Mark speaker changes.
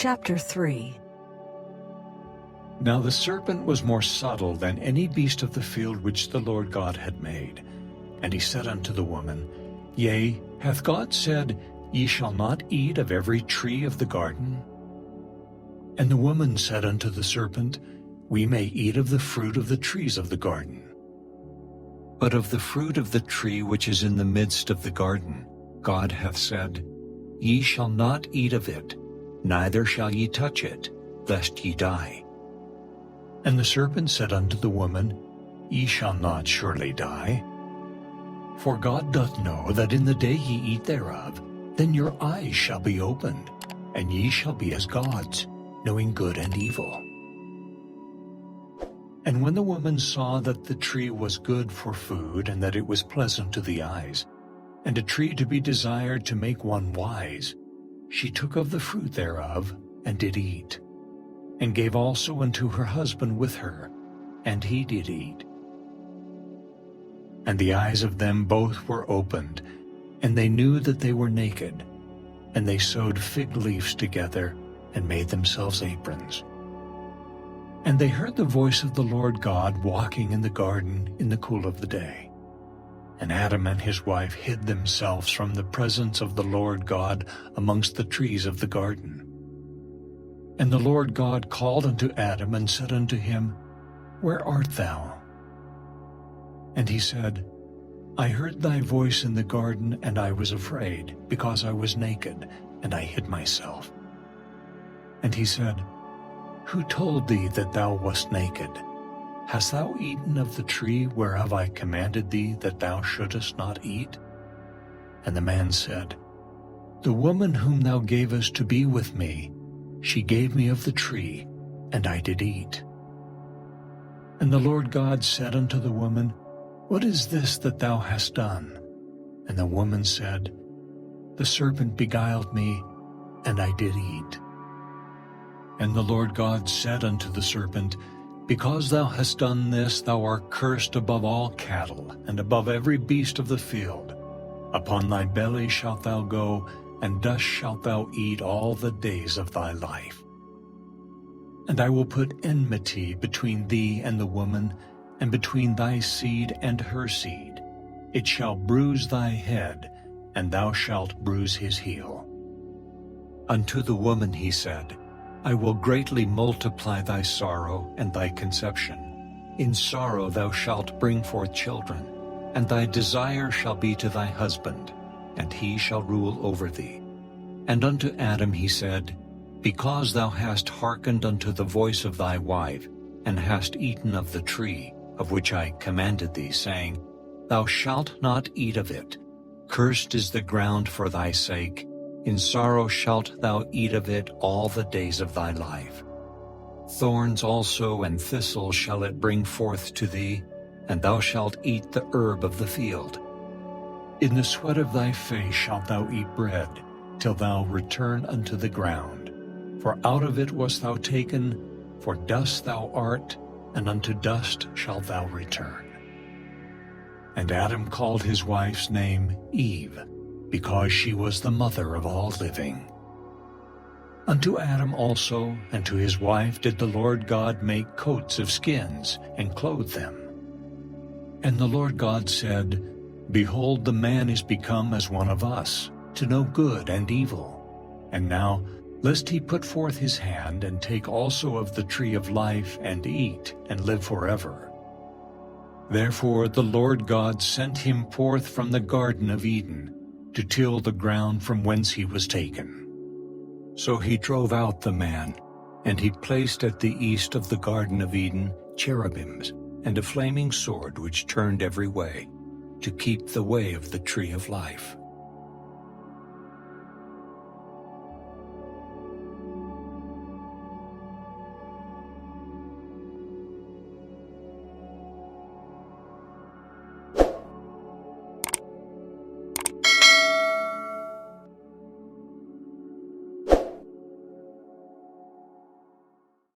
Speaker 1: Chapter 3.
Speaker 2: Now the serpent was more subtle than any beast of the field which the Lord God had made. And he said unto the woman, Yea, hath God said, Ye shall not eat of every tree of the garden? And the woman said unto the serpent, We may eat of the fruit of the trees of the garden. But of the fruit of the tree which is in the midst of the garden, God hath said, Ye shall not eat of it, neither shall ye touch it, lest ye die. And the serpent said unto the woman, Ye shall not surely die. For God doth know that in the day ye eat thereof, then your eyes shall be opened, and ye shall be as gods, knowing good and evil. And when the woman saw that the tree was good for food, and that it was pleasant to the eyes, and a tree to be desired to make one wise, she took of the fruit thereof, and did eat, and gave also unto her husband with her, and he did eat. And the eyes of them both were opened, and they knew that they were naked, and they sewed fig leaves together, and made themselves aprons. And they heard the voice of the Lord God walking in the garden in the cool of the day. And Adam and his wife hid themselves from the presence of the Lord God amongst the trees of the garden. And the Lord God called unto Adam, and said unto him, Where art thou? And he said, I heard thy voice in the garden, and I was afraid, because I was naked, and I hid myself. And he said, Who told thee that thou wast naked? Hast thou eaten of the tree whereof I commanded thee that thou shouldest not eat? And the man said, The woman whom thou gavest to be with me, she gave me of the tree, and I did eat. And the Lord God said unto the woman, What is this that thou hast done? And the woman said, The serpent beguiled me, and I did eat. And the Lord God said unto the serpent, Because thou hast done this, thou art cursed above all cattle, and above every beast of the field. Upon thy belly shalt thou go, and dust shalt thou eat all the days of thy life. And I will put enmity between thee and the woman, and between thy seed and her seed. It shall bruise thy head, and thou shalt bruise his heel. Unto the woman he said, I will greatly multiply thy sorrow and thy conception. In sorrow thou shalt bring forth children, and thy desire shall be to thy husband, and he shall rule over thee. And unto Adam he said, Because thou hast hearkened unto the voice of thy wife, and hast eaten of the tree, of which I commanded thee, saying, Thou shalt not eat of it. Cursed is the ground for thy sake. In sorrow shalt thou eat of it all the days of thy life. Thorns also and thistles shall it bring forth to thee, and thou shalt eat the herb of the field. In the sweat of thy face shalt thou eat bread, till thou return unto the ground. For out of it wast thou taken, for dust thou art, and unto dust shalt thou return. And Adam called his wife's name Eve, because she was the mother of all living. Unto Adam also and to his wife did the Lord God make coats of skins, and clothe them. And the Lord God said, Behold, the man is become as one of us, to know good and evil. And now, lest he put forth his hand, and take also of the tree of life, and eat, and live forever. Therefore the Lord God sent him forth from the Garden of Eden, to till the ground from whence he was taken. So he drove out the man, and he placed at the east of the Garden of Eden cherubims, and a flaming sword which turned every way, to keep the way of the tree of life.